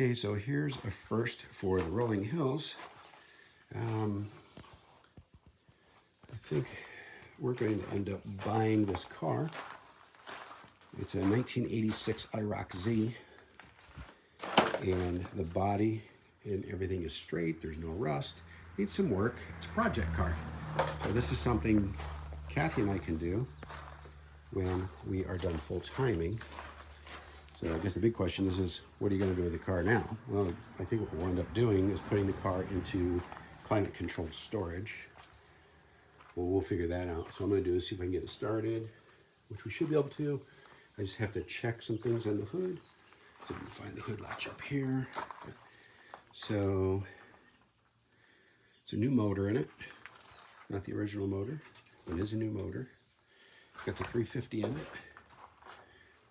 Okay, so here's a first for the rolling hills. I think we're going to end up buying this car. It's a 1986 IROC Z, and the body and everything is straight. There's no rust. Needs some work. It's a project car. So this is something Kathy and I can do when we are done full timing. So I guess the big question is what are you going to do with the car now? Well, I think what we'll end up doing is putting the car into climate controlled storage. Well, we'll figure that out. So I'm going to do is see if I can get it started, which we should be able to. I just have to check some things on the hood. So you can find the hood latch up here. So it's a new motor in it, not the original motor. It is a new motor. It's got the 350 in it.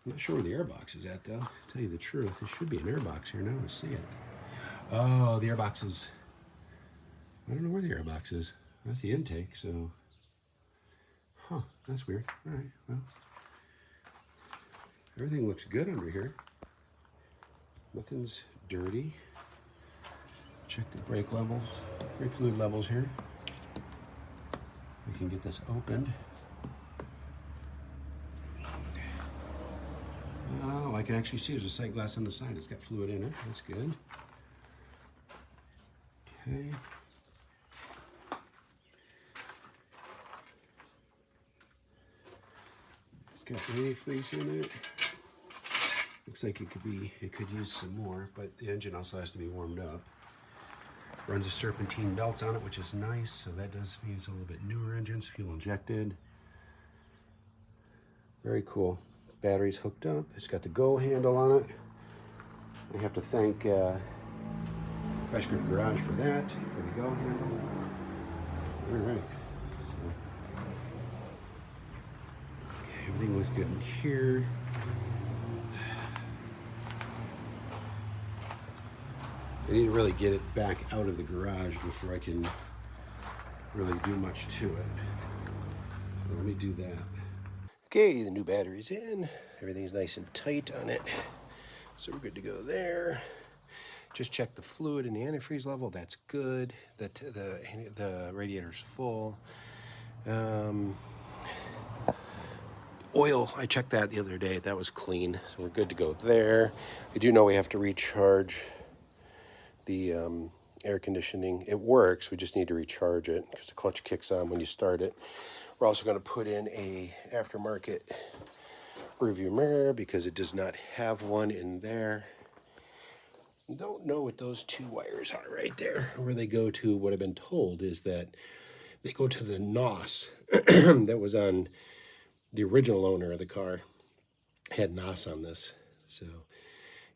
I'm not sure where the airbox is at, though. To tell you the truth, there should be an airbox here now. I see it. Oh, the airbox is... I don't know where the airbox is. That's the intake, so... Huh, that's weird. All right, well... Everything looks good under here. Nothing's dirty. Check the brake levels, brake fluid levels here. We can get this opened. Oh, I can actually see there's a sight glass on the side. It's got fluid in it. That's good. Okay. It's got antifreeze in it. Looks like it could use some more, but the engine also has to be warmed up. Runs a serpentine belt on it, which is nice. So that does mean it's a little bit newer engines, fuel injected. Very cool. Battery's hooked up. It's got the go handle on it. I have to thank Freshgrid Garage for that, for the go handle. All right. So, okay, everything looks good in here. I need to really get it back out of the garage before I can really do much to it. So let me do that. Okay, the new battery's in. Everything's nice and tight on it. So we're good to go there. Just check the fluid and the antifreeze level. That's good. The radiator's full. Oil, I checked that the other day. That was clean. So we're good to go there. I do know we have to recharge the air conditioning. It works. We just need to recharge it because the clutch kicks on when you start it. We're also going to put in a aftermarket rearview mirror because it does not have one in there. Don't know what those two wires are right there. Where they go to, what I've been told is that they go to the NOS that was on the original owner of the car. Had NOS on this. So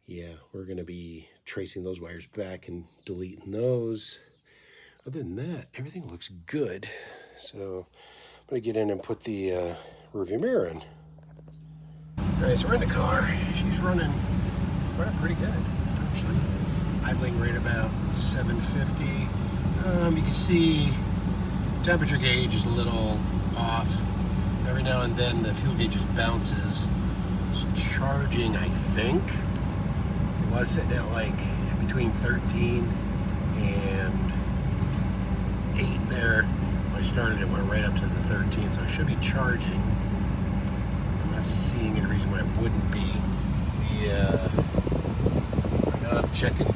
yeah, we're going to be tracing those wires back and deleting those. Other than that, everything looks good. So I'm going to get in and put the rearview mirror in. All right, so we're in the car. She's running pretty good, actually. Idling right about 750. You can see temperature gauge is a little off. Every now and then the fuel gauge just bounces. It's charging, I think. It was sitting at like between 13 and 8 there. When I started, it went right up to the 13, so it should be charging. I'm not seeing any reason why it wouldn't be. Now I'm checking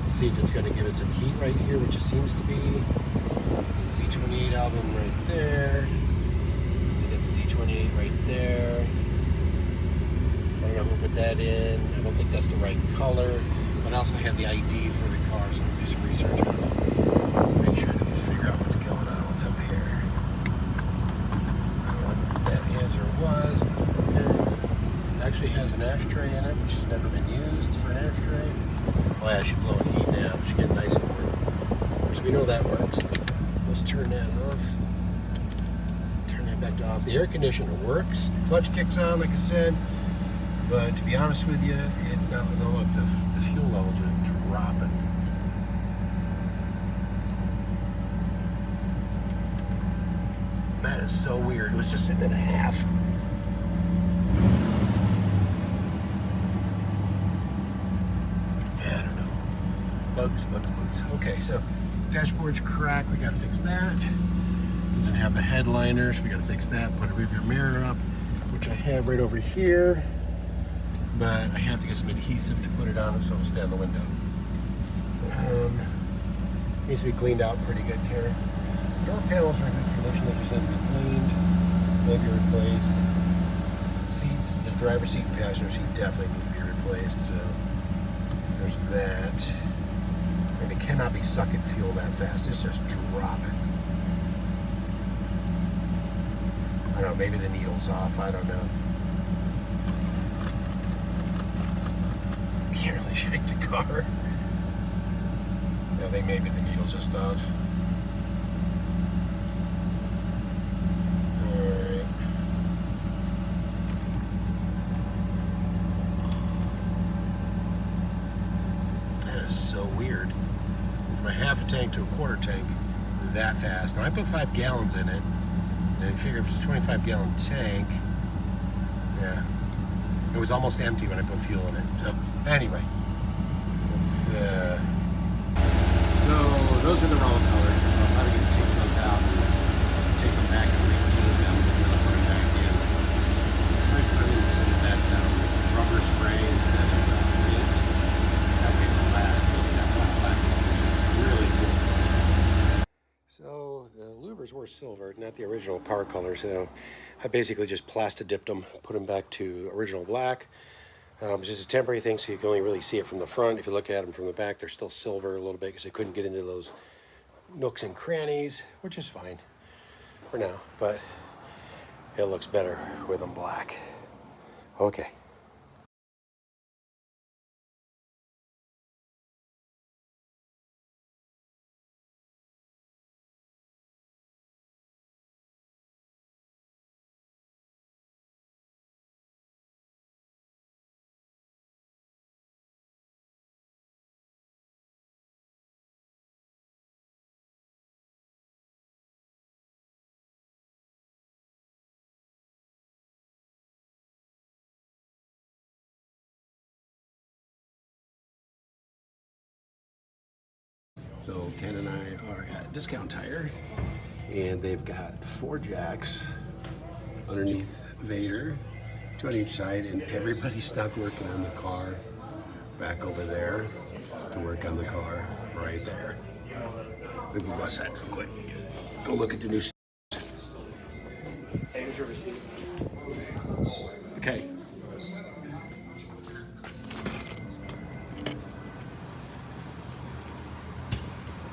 see if it's going to give it some heat right here, which it seems to be. Z28 album right there. We got the Z28 right there. I don't know who put that in. I don't think that's the right color. But I also have the ID for the car, so I'm going to do some research on it. Make sure that we figure out what's going on, what's up here. I don't know what that answer was. It actually has an ashtray in it, which has never been used for an ashtray. Oh yeah, she's blowing heat now. She's getting nice and warm. So we know that works. Let's turn that off. Turn that back to off. The air conditioner works. The clutch kicks on, like I said. But to be honest with you, look, the fuel levels are dropping. That is so weird. It was just sitting at a half. Bugs. Okay, so dashboard's cracked. We gotta fix that. Doesn't have the headliners. We gotta fix that. Put a rearview mirror up, which I have right over here. But I have to get some adhesive to put it on so it'll stay on the window. Needs to be cleaned out pretty good here. Door panels are in good condition. They just need to be cleaned, maybe replaced. Seats, the driver's seat and passenger seat definitely need to be replaced. So there's that. And it cannot be sucking fuel that fast. It's just dropping. I don't know, maybe the needle's off. I don't know. You can't really shake the car. I think maybe the needle's just off. Alright. That is so weird. From a half a tank to a quarter tank that fast. Now I put 5 gallons in it. And you figure if it's a 25-gallon tank, yeah. It was almost empty when I put fuel in it. So anyway. So those are the wrong colors, so I'm probably going to take those out and take them back and repaint them and then I'll put them back in. I'm trying to put in some of that rubber spray instead of paint. That way it'll last. That flat plastic is really cool. So the louvers were silver, not the original power color, so I basically just plasti-dipped them, put them back to original black. It's just a temporary thing, so you can only really see it from the front. If you look at them from the back, they're still silver a little bit because they couldn't get into those nooks and crannies, which is fine for now, but it looks better with them black. Okay. So Ken and I are at Discount Tire, and they've got 4 jacks underneath Vader, 2 on each side, and everybody stopped working on the car back over there to work on the car right there. We can go outside real quick. Go look at the new stuff. Here's your receipt. Okay.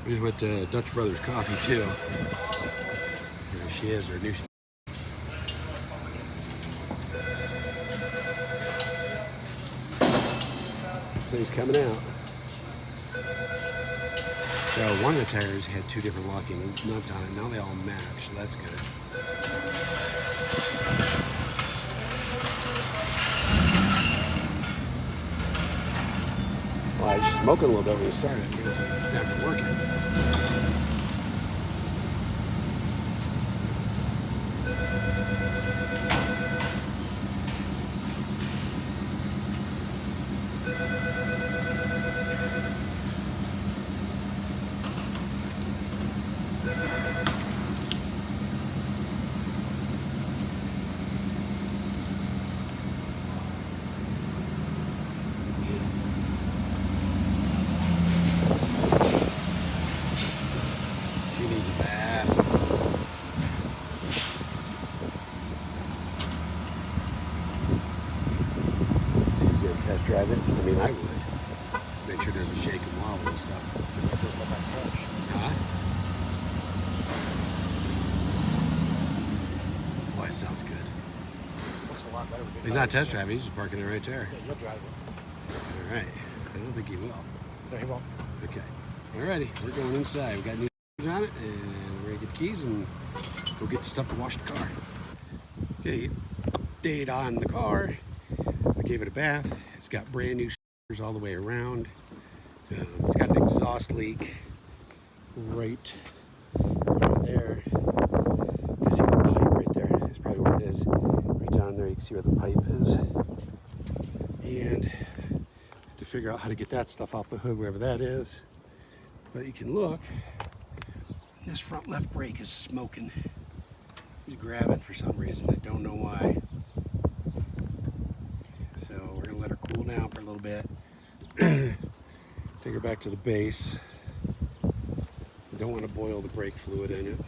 Here's what Dutch Brothers Coffee too. There she is, her new. So he's coming out. So one of the tires had 2 different locking nuts on it. Now they all match, so that's good. Well, I was smoking a little bit when you started. You have to work it. Test drive it. I mean, I would. Make sure it doesn't shake and wobble and stuff. Huh? Boy, it sounds good. Looks a lot better. He's not test driving, he's just parking it right there. Yeah, you'll drive it. All right. I don't think he will. No, he won't. Okay. Alrighty, we're going inside. We got new on it, and we're gonna get the keys and go get the stuff to wash the car. Okay, update on the car. I gave it a bath. It's got brand new all the way around. It's got an exhaust leak right there. You can see the pipe right there. That's probably where it is. Right down there, you can see where the pipe is. And to figure out how to get that stuff off the hood, wherever that is. But you can look, this front left brake is smoking. He's grabbing for some reason. I don't know why. So we're gonna let her cool down for a little bit. Take her back to the base. Don't want to boil the brake fluid in it.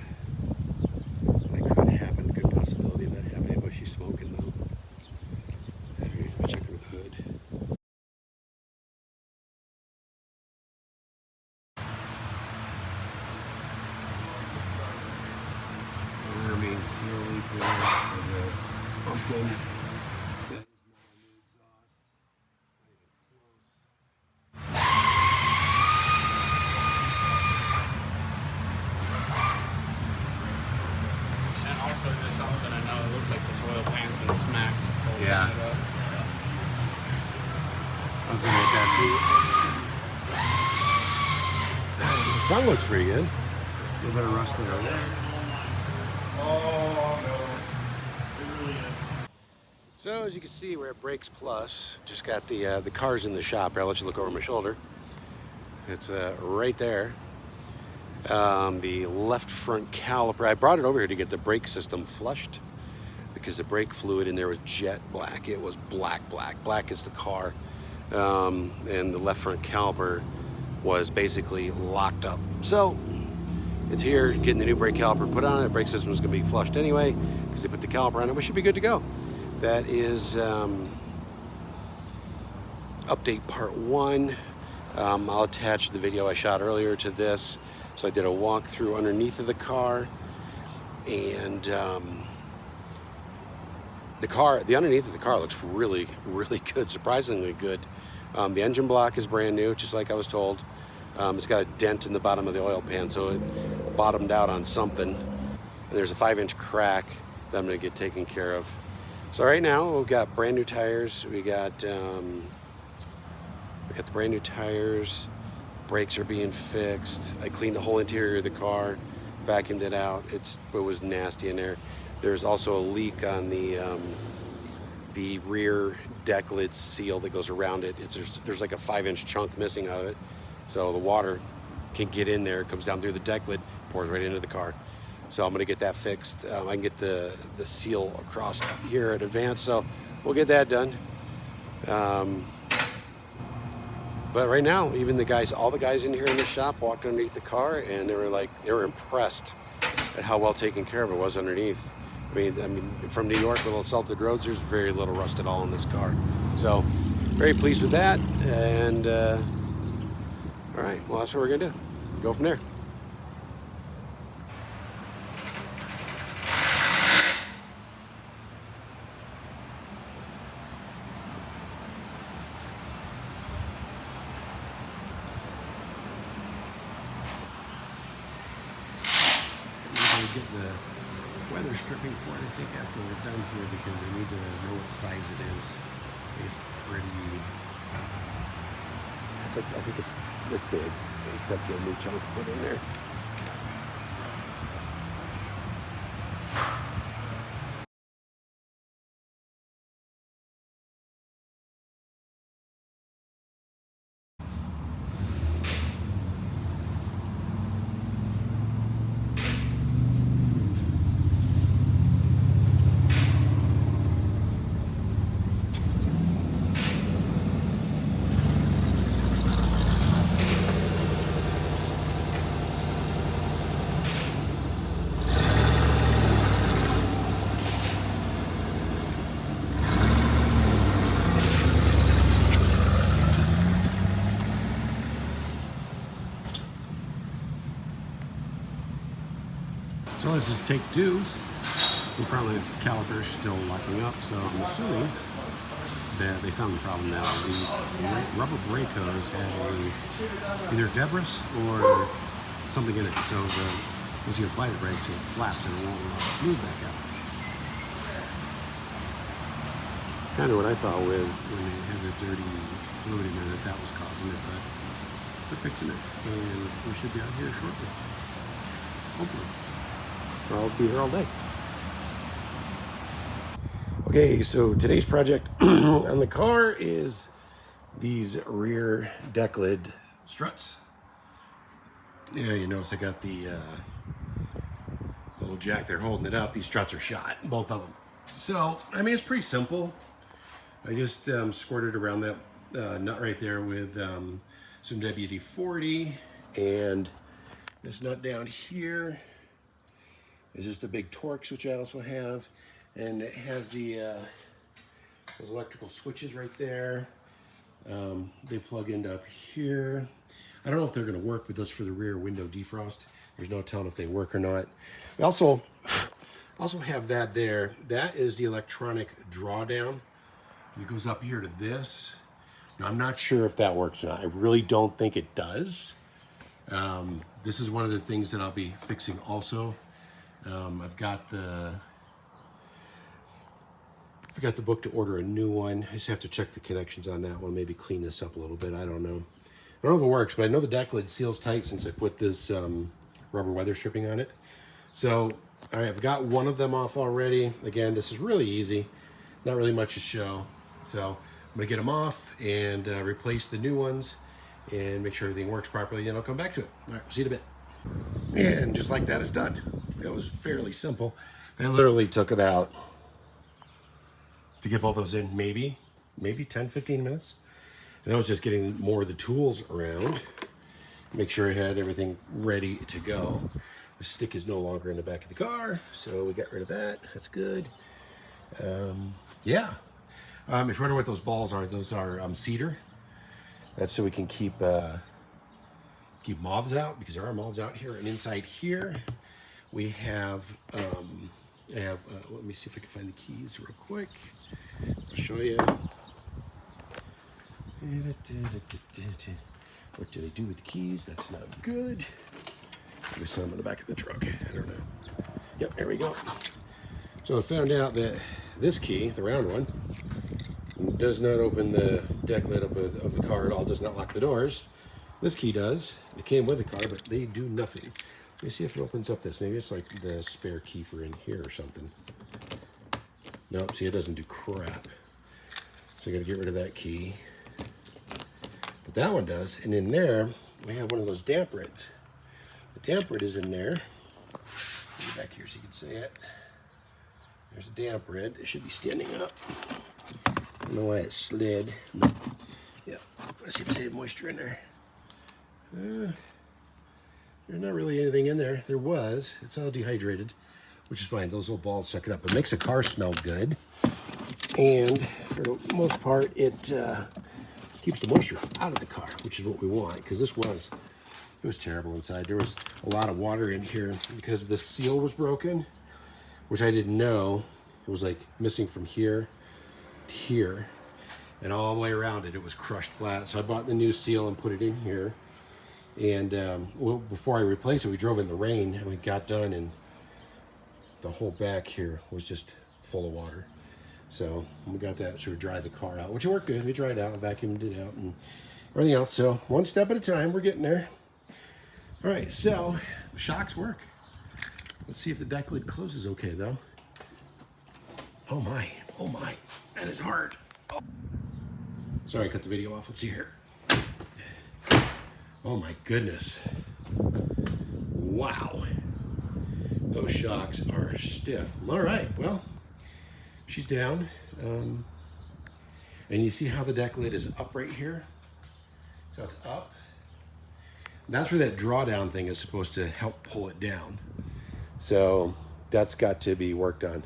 That could happen. A good possibility of that happening, but she's smoking though. Alright, check her with the hood. Our main seal leak there for the pumpkin. That is not a new exhaust. Not even close. And also just something I know, it looks like this oil pan's been smacked. Yeah. I was gonna make that too. The sun looks pretty good. A little bit of rust over there. Oh, no. It really is. So as you can see, we're at Brakes Plus. Just got the cars in the shop. I'll let you look over my shoulder. It's right there. The left front caliper. I brought it over here to get the brake system flushed because the brake fluid in there was jet black. It was black as the car. And the left front caliper was basically locked up. So it's here, getting the new brake caliper put on it. The brake system is going to be flushed anyway because they put the caliper on it. We should be good to go. That is update part 1. I'll attach the video I shot earlier to this. So I did a walkthrough underneath of the car, and the underneath of the car looks really good, surprisingly good. The engine block is brand new, just like I was told. It's got a dent in the bottom of the oil pan, so it bottomed out on something. And there's a 5-inch crack that I'm going to get taken care of. So right now we've got brand new tires. We got the brand new tires. Brakes are being fixed. I cleaned the whole interior of the car, vacuumed it out. It was nasty in there. There's also a leak on the rear deck lid seal that goes around it. There's like a 5-inch chunk missing out of it. So the water can get in there, it comes down through the deck lid, pours right into the car. So I'm gonna get that fixed. I can get the seal across here at Advance, so we'll get that done. But right now, even all the guys in here in the shop walked underneath the car, and they were impressed at how well taken care of it was underneath. I mean, from New York with assaulted roads, there's very little rust at all in this car. So, very pleased with that. And all right, well, that's what we're gonna do. Go from there. Get the weather stripping for it, I think, after we're done here, because I need to know what size it is. It's pretty, I think it's this big. I just have to get a new chunk put in there. So this is take 2. The front caliper is still locking up, so I'm assuming that they found the problem now. The rubber brake hose had either debris or something in it. So once you apply the brakes, it flaps and it won't move back out. Kind of what I thought when they had the dirty fluid in there, that was causing it, but they're fixing it, and we should be out here shortly. Hopefully. Or I'll be here all day. Okay, so today's project on the car is these rear deck lid struts. Yeah, you notice I got the little jack there holding it up. These struts are shot, both of them. So, I mean, it's pretty simple. I just squirted around that nut right there with some WD-40, and this nut down here is just a big Torx, which I also have, and it has the those electrical switches right there. They plug into up here. I don't know if they're going to work, but those for the rear window defrost. There's no telling if they work or not. We also have that there. That is the electronic drawdown. It goes up here to this. Now, I'm not sure if that works or not. I really don't think it does. This is one of the things that I'll be fixing also. I've got the book to order a new one. I just have to check the connections on that one. Maybe clean this up a little bit. I don't know. I don't know if it works, but I know the deck lid seals tight since I put this rubber weather stripping on it. So, all right, I've got one of them off already. Again, this is really easy. Not really much to show. So I'm gonna get them off and replace the new ones and make sure everything works properly, and I'll come back to it. All right, see you in a bit. And just like that, it's done. It was fairly simple. It literally took about, to get both those in, maybe 10, 15 minutes. And I was just getting more of the tools around, make sure I had everything ready to go. The stick is no longer in the back of the car, so we got rid of that. That's good. Yeah. If you're wondering what those balls are, those are cedar. That's so we can keep moths out, because there are moths out here. And inside here, we have, let me see if I can find the keys real quick. I'll show you. What did I do with the keys? That's not good. Maybe some in the back of the truck. I don't know. Yep, there we go. So I found out that this key, the round one, does not open the deck lid up of the car at all. Does not lock the doors. This key does. It came with the car, but they do nothing. Let me see if it opens up this. Maybe it's like the spare key for in here or something. Nope, see, it doesn't do crap. So I gotta get rid of that key. But that one does, and in there, we have one of those dampereds. The dampered is in there. Put it back here so you can see it. There's a dampered. It should be standing up. I don't know why it slid. Yeah, let's see if there's any moisture in there. There's not really anything in there. There was. It's all dehydrated, which is fine. Those little balls suck it up. It makes the car smell good. And for the most part, it keeps the moisture out of the car, which is what we want, because it was terrible inside. There was a lot of water in here because the seal was broken, which I didn't know. It was like missing from here to here, and all the way around it, it was crushed flat. So I bought the new seal and put it in here. And well, before I replaced it, we drove in the rain, and we got done, and the whole back here was just full of water. So we got that, so we dried the car out, which worked good. We dried out, vacuumed it out, and everything else. So one step at a time, we're getting there. All right, so the shocks work. Let's see if the deck lid closes okay, though. Oh my, that is hard. Oh. Sorry, I cut the video off. Let's see here. Oh my goodness. Wow. Those shocks are stiff. All right, well, she's down. And you see how the deck lid is up right here? So it's up. And that's where that drawdown thing is supposed to help pull it down. So that's got to be worked on.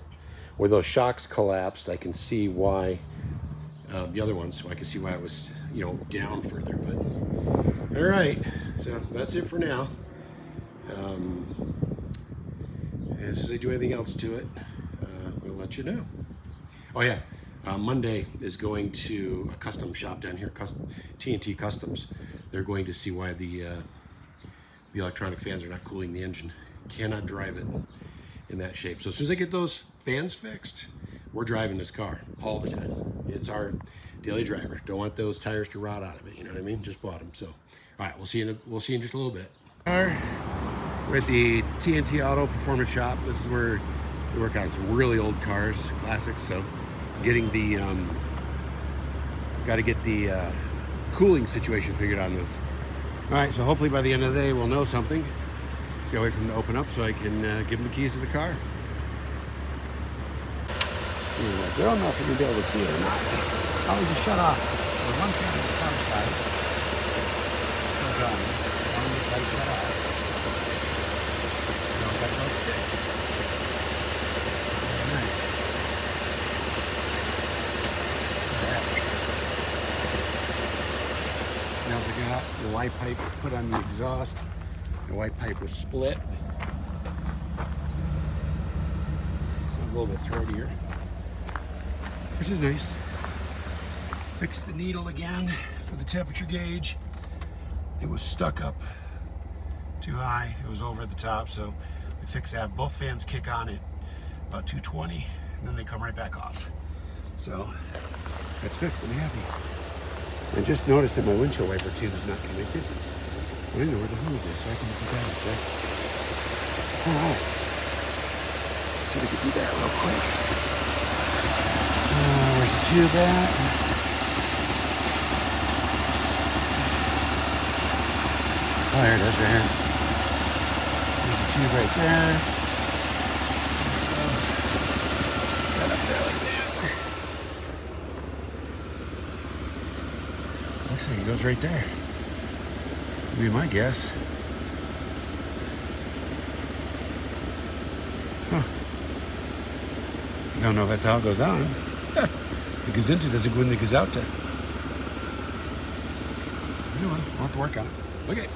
Where those shocks collapsed, I can see why, the other ones, so I can see why it was, down further. But all right, so that's it for now. As soon as I do anything else to it, we'll let you know. Oh yeah, Monday is going to a custom shop down here, T&T Customs. They're going to see why the electronic fans are not cooling the engine. Cannot drive it in that shape. So as soon as I get those fans fixed, we're driving this car all the time. It's our daily driver. Don't want those tires to rot out of it. You know what I mean? Just bought them. So, all right, we'll see you in just a little bit. We're at the T&T Auto Performance Shop. This is where we work on some really old cars, classics. So, getting the got to get the cooling situation figured on this. All right, so hopefully by the end of the day we'll know something. Let's go wait for him to open up so I can give him the keys to the car. I don't know if you're going to be able to see it or not. I'll just shut off. The one fan on the car side is still going. One on this side shut off. You know, got those fixed. Very nice. Now I got the Y pipe put on the exhaust. The Y pipe was split. Sounds a little bit throatier, which is nice. Fixed the needle again for the temperature gauge. It was stuck up too high. It was over the top, so we fixed that. Both fans kick on at about 220, and then they come right back off. So that's fixed. I'm happy. I just noticed that my windshield wiper tube is not connected. I don't know where the hose is, so I can put that up there. All right. See if we can do that real quick. Where's the tube at? Oh, there it is, right here. There's the tube right there. Right up there like that. Looks like it goes right there. Would be my guess. Huh. Don't know if that's how it goes on. The Gazinta doesn't go in the Gazauta. Anyway, we'll have to work on it. Okay.